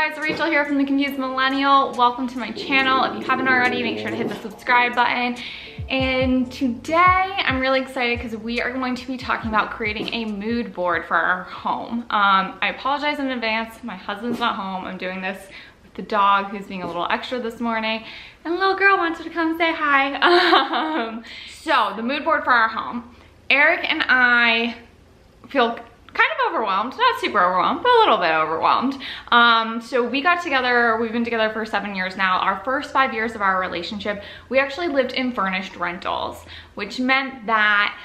guys, Rachel here from the Confused Millennial. Welcome to my channel. If you haven't already, make sure to hit the subscribe button. And today I'm really excited because we are going to be talking about creating a mood board for our home. I apologize in advance. My husband's not home. I'm doing this with the dog who's being a little extra this morning. And a little girl wanted to come say hi. So the mood board for our home. Eric and I feel kind of overwhelmed, not super overwhelmed, but a little bit overwhelmed. So we got together, we've been together for 7 years now. Our first 5 years of our relationship, we actually lived in furnished rentals, which meant that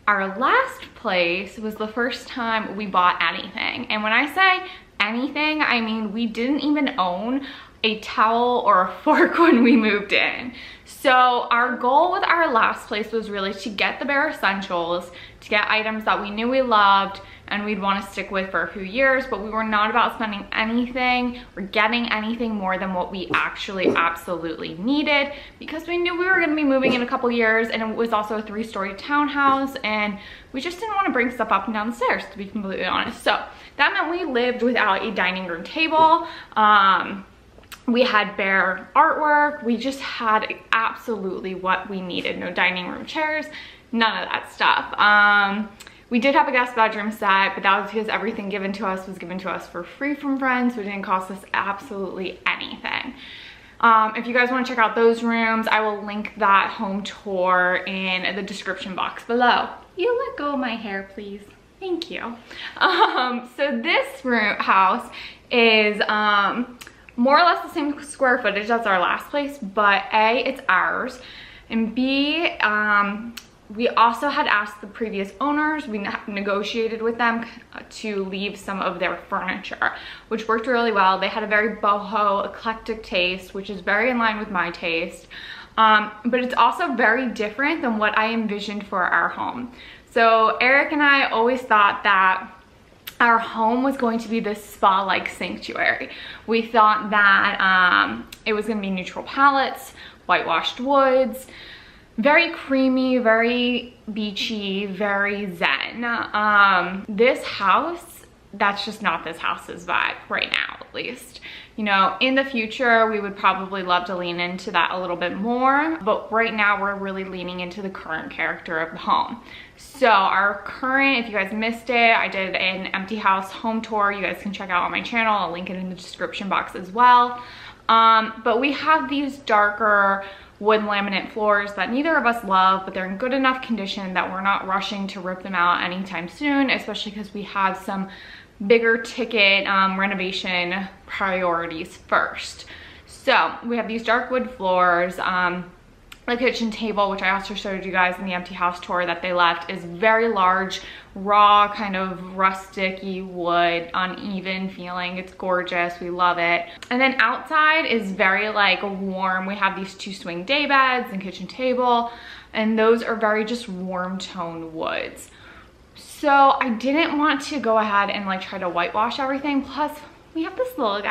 our last place was the first time we bought anything. And when I say anything, I mean we didn't even own a towel or a fork when we moved in. So our goal with our last place was really to get the bare essentials, to get items that we knew we loved and we'd want to stick with for a few years, but we were not about spending anything or getting anything more than what we actually absolutely needed, because we knew we were going to be moving in a couple years, and it was also a 3-story townhouse and we just didn't want to bring stuff up and down the stairs, to be completely honest. So that meant we lived without a dining room table. We had bare artwork. We just had absolutely what we needed. No dining room chairs, none of that stuff. We did have a guest bedroom set, but that was because everything given to us was given to us for free from friends, so it didn't cost us absolutely anything. If you guys want to check out those rooms, I will link that home tour in the description box below. You let go of my hair, please. Thank you. So this house is more or less the same square footage as our last place, but A, it's ours, and B, we also had asked the previous owners, we negotiated with them to leave some of their furniture, which worked really well. They had a very boho, eclectic taste, which is very in line with my taste, but it's also very different than what I envisioned for our home. So Eric and I always thought that our home was going to be this spa-like sanctuary. We thought that it was gonna be neutral palettes, whitewashed woods, very creamy, very beachy, very zen. This house, that's just not this house's vibe right now, at least. You know, in the future, we would probably love to lean into that a little bit more, but right now we're really leaning into the current character of the home. So our current, if you guys missed it, I did an empty house home tour. You guys can check out on my channel. I'll link it in the description box as well. But we have these darker wood laminate floors that neither of us love, but they're in good enough condition that we're not rushing to rip them out anytime soon, especially because we have some bigger ticket renovation priorities first. So we have these dark wood floors. The kitchen table, which I also showed you guys in the empty house tour that they left, is very large, raw, kind of rustic-y wood, uneven feeling. It's gorgeous. We love it. And then outside is very like warm. We have these 2 swing day beds and kitchen table, and those are very just warm tone woods. So I didn't want to go ahead and like try to whitewash everything. Plus we have this little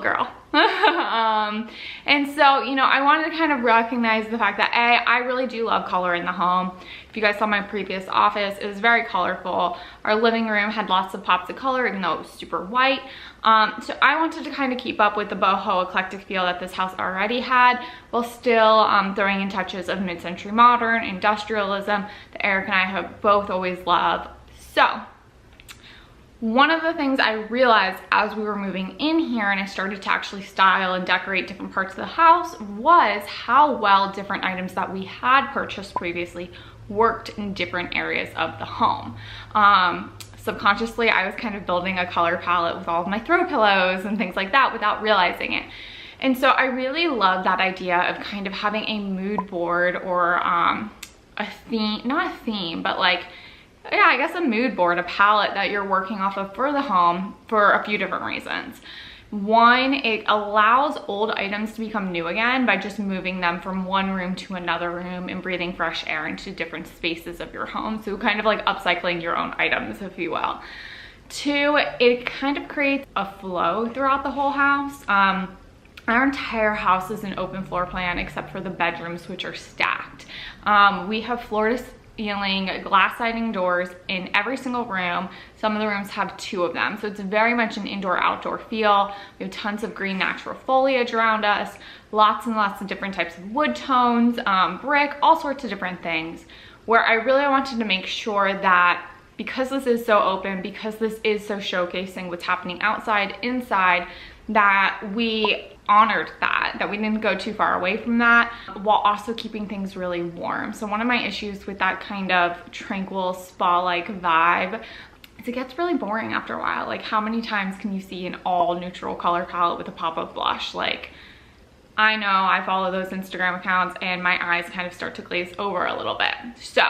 girl. And so, you know, I wanted to kind of recognize the fact that A, I really do love color in the home. If you guys saw my previous office, it was very colorful. Our living room had lots of pops of color, even though it was super white. So I wanted to kind of keep up with the boho eclectic feel that this house already had, while still throwing in touches of mid-century modern, industrialism that Eric and I have both always loved. So one of the things I realized as we were moving in here and I started to actually style and decorate different parts of the house was how well different items that we had purchased previously worked in different areas of the home. Subconsciously, I was kind of building a color palette with all of my throw pillows and things like that without realizing it. And so I really love that idea of kind of having a mood board or a theme, not a theme, but like, yeah, I guess a mood board, a palette that you're working off of for the home for a few different reasons. One, it allows old items to become new again by just moving them from one room to another room and breathing fresh air into different spaces of your home. So kind of like upcycling your own items, if you will. 2, it kind of creates a flow throughout the whole house. Our entire house is an open floor plan except for the bedrooms, which are stacked. We have floor to feeling glass sliding doors in every single room. Some of the rooms have 2 of them. So it's very much an indoor outdoor feel. We have tons of green natural foliage around us, lots and lots of different types of wood tones, brick, all sorts of different things, where I really wanted to make sure that because this is so open, because this is so showcasing what's happening outside, inside, that we honored that we didn't go too far away from that, while also keeping things really warm. So one of my issues with that kind of tranquil spa-like vibe is it gets really boring after a while. Like, how many times can you see an all neutral color palette with a pop of blush? Like, I know I follow those Instagram accounts and my eyes kind of start to glaze over a little bit. So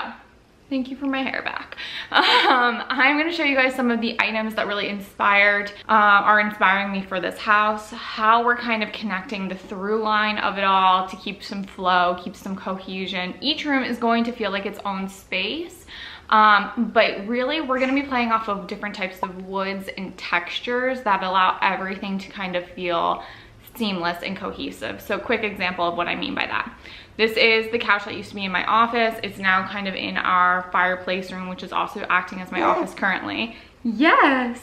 thank you for my hair back. I'm gonna show you guys some of the items that really are inspiring me for this house, how we're kind of connecting the through line of it all to keep some flow, keep some cohesion. Each room is going to feel like its own space, but really we're gonna be playing off of different types of woods and textures that allow everything to kind of feel seamless and cohesive. So quick example of what I mean by that. This is the couch that used to be in my office. It's now kind of in our fireplace room, which is also acting as my office currently. Yes.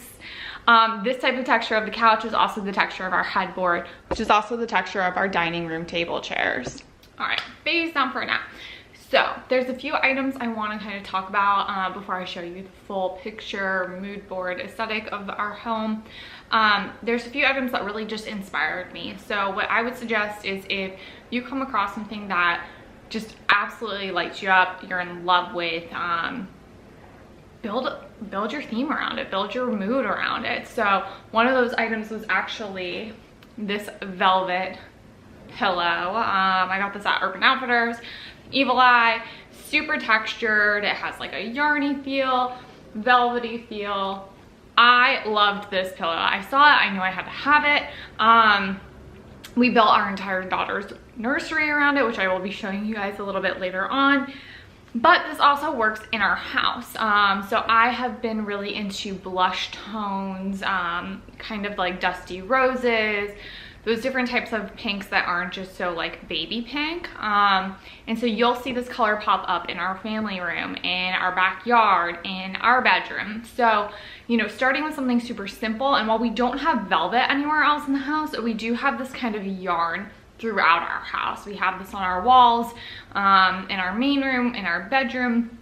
This type of texture of the couch is also the texture of our headboard, which is also the texture of our dining room table chairs. All right, baby's down for a nap. So there's a few items I want to kind of talk about before I show you the full picture mood board aesthetic of our home. There's a few items that really just inspired me. So what I would suggest is if you come across something that just absolutely lights you up, you're in love with, build your theme around it, build your mood around it. So one of those items was actually this velvet pillow. I got this at Urban Outfitters. Evil Eye, super textured. It has like a yarny feel, velvety feel. I loved this pillow. I saw it, I knew I had to have it. We built our entire daughter's nursery around it, which I will be showing you guys a little bit later on. But this also works in our house. So I have been really into blush tones, kind of like dusty roses, those different types of pinks that aren't just so like baby pink. And so you'll see this color pop up in our family room, in our backyard, in our bedroom. So, you know, starting with something super simple, and while we don't have velvet anywhere else in the house, we do have this kind of yarn throughout our house. We have this on our walls, in our main room, in our bedroom,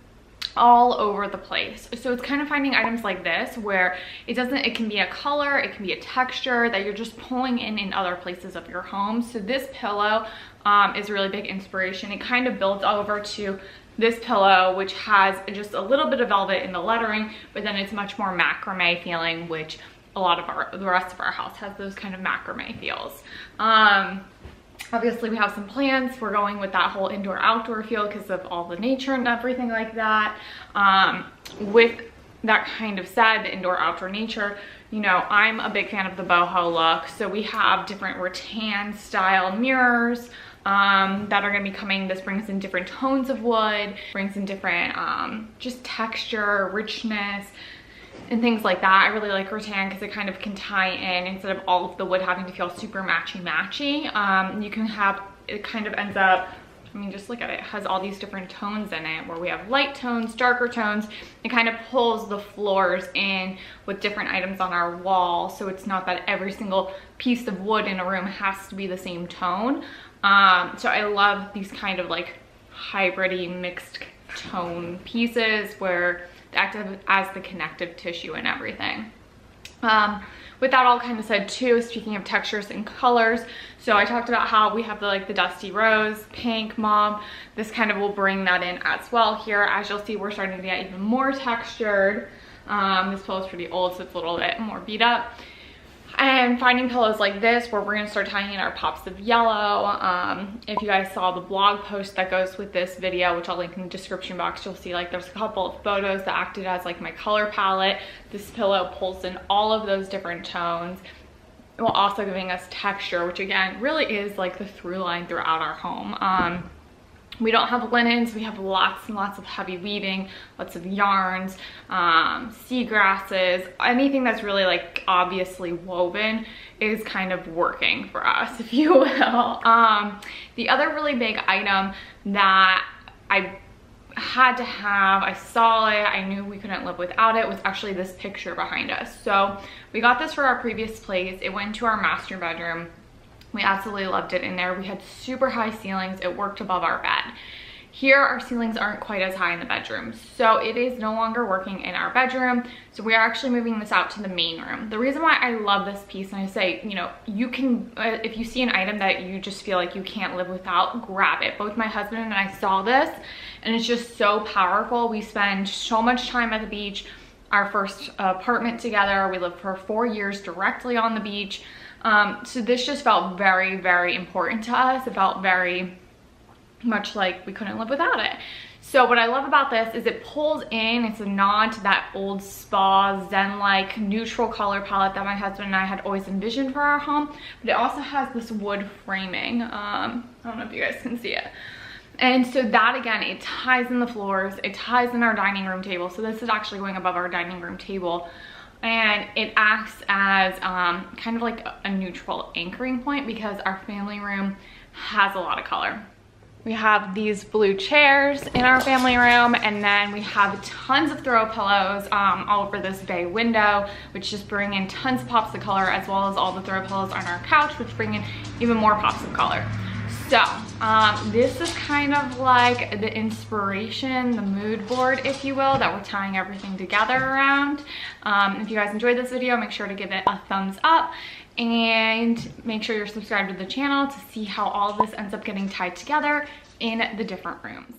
all over the place. So it's kind of finding items like this where it can be a color, it can be a texture that you're just pulling in other places of your home. So this pillow is a really big inspiration. It kind of builds over to this pillow, which has just a little bit of velvet in the lettering, but then it's much more macrame feeling, which a lot of the rest of our house has those kind of macrame feels. Obviously we have some plants. We're going with that whole indoor outdoor feel because of all the nature and everything like that. With that kind of said, the indoor outdoor nature, you know, I'm a big fan of the boho look. So we have different rattan style mirrors that are going to be coming. This brings in different tones of wood, brings in different just texture, richness, and things like that. I really like rattan because it kind of can tie in instead of all of the wood having to feel super matchy. You can have, it kind of ends up, I mean, just look at it. It has all these different tones in it where we have light tones, darker tones. It kind of pulls the floors in with different items on our wall. So it's not that every single piece of wood in a room has to be the same tone. So I love these kind of like hybrid-y mixed tone pieces where act as the connective tissue and everything. With that all kind of said too, speaking of textures and colors, so I talked about how we have the dusty rose, pink, mauve. This kind of will bring that in as well here. As you'll see, we're starting to get even more textured. This pillow is pretty old, so it's a little bit more beat up. And finding pillows like this where we're going to start tying in our pops of yellow. If you guys saw the blog post that goes with this video, which I'll link in the description box, you'll see like there's a couple of photos that acted as like my color palette. This pillow pulls in all of those different tones while also giving us texture, which again really is like the through line throughout our home. We don't have linens. We have lots and lots of heavy weaving, lots of yarns, sea grasses. Anything that's really like obviously woven is kind of working for us, if you will. The other really big item that I had to have. I saw it, I knew we couldn't live without it, was actually this picture behind us. So we got this for our previous place. It went to our master bedroom. We absolutely loved it in there. We had super high ceilings. It worked above our bed. Here, our ceilings aren't quite as high in the bedroom, so it is no longer working in our bedroom. So we are actually moving this out to the main room. The reason why I love this piece, and I say, you know, you can, if you see an item that you just feel like you can't live without, grab it. Both my husband and I saw this, and it's just so powerful. We spend so much time at the beach. Our first apartment together, we lived for 4 years directly on the beach. So this just felt very, very important to us. It felt very much like we couldn't live without it. So what I love about this is it pulls in. It's a nod to that old spa zen-like neutral color palette that my husband and I had always envisioned for our home, but it also has this wood framing. I don't know if you guys can see it. And so that, again, it ties in the floors, it ties in our dining room table. So this is actually going above our dining room table, and it acts as kind of like a neutral anchoring point because our family room has a lot of color. We have these blue chairs in our family room, and then we have tons of throw pillows all over this bay window, which just bring in tons of pops of color, as well as all the throw pillows on our couch, which bring in even more pops of color. So this is kind of like the inspiration, the mood board, if you will, that we're tying everything together around. If you guys enjoyed this video, make sure to give it a thumbs up, and make sure you're subscribed to the channel to see how all of this ends up getting tied together in the different rooms.